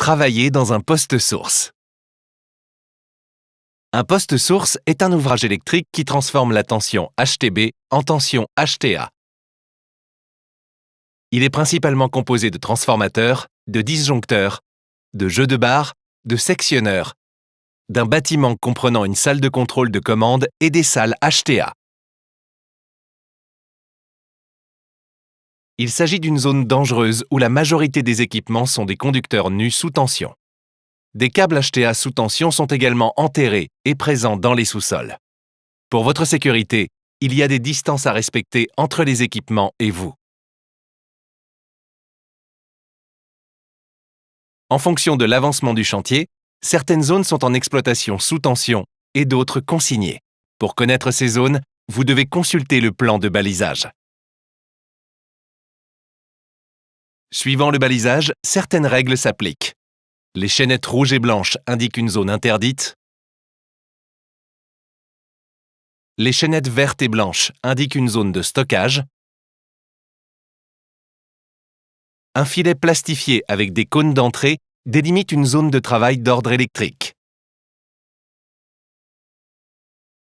Travailler dans un poste source. Un poste source est un ouvrage électrique qui transforme la tension HTB en tension HTA. Il est principalement composé de transformateurs, de disjoncteurs, de jeux de barres, de sectionneurs, d'un bâtiment comprenant une salle de contrôle de commande et des salles HTA. Il s'agit d'une zone dangereuse où la majorité des équipements sont des conducteurs nus sous tension. Des câbles HTA sous tension sont également enterrés et présents dans les sous-sols. Pour votre sécurité, il y a des distances à respecter entre les équipements et vous. En fonction de l'avancement du chantier, certaines zones sont en exploitation sous tension et d'autres consignées. Pour connaître ces zones, vous devez consulter le plan de balisage. Suivant le balisage, certaines règles s'appliquent. Les chaînettes rouges et blanches indiquent une zone interdite. Les chaînettes vertes et blanches indiquent une zone de stockage. Un filet plastifié avec des cônes d'entrée délimite une zone de travail d'ordre électrique.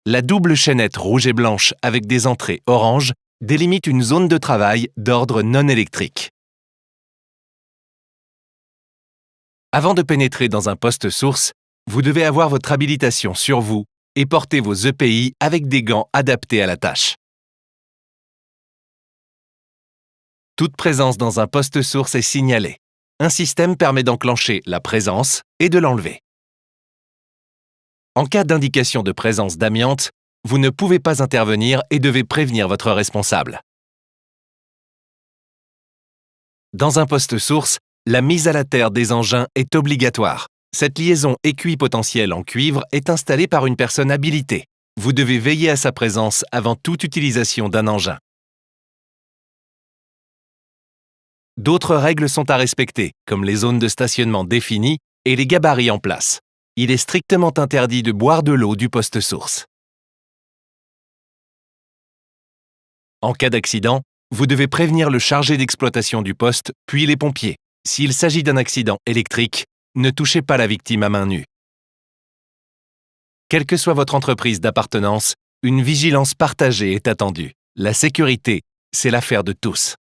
La double chaînette rouge et blanche avec des entrées orange délimite une zone de travail d'ordre non électrique. Avant de pénétrer dans un poste source, vous devez avoir votre habilitation sur vous et porter vos EPI avec des gants adaptés à la tâche. Toute présence dans un poste source est signalée. Un système permet d'enclencher la présence et de l'enlever. En cas d'indication de présence d'amiante, vous ne pouvez pas intervenir et devez prévenir votre responsable. Dans un poste source, la mise à la terre des engins est obligatoire. Cette liaison équipotentielle en cuivre est installée par une personne habilitée. Vous devez veiller à sa présence avant toute utilisation d'un engin. D'autres règles sont à respecter, comme les zones de stationnement définies et les gabarits en place. Il est strictement interdit de boire de l'eau du poste source. En cas d'accident, vous devez prévenir le chargé d'exploitation du poste, puis les pompiers. S'il s'agit d'un accident électrique, ne touchez pas la victime à main nue. Quelle que soit votre entreprise d'appartenance, une vigilance partagée est attendue. La sécurité, c'est l'affaire de tous.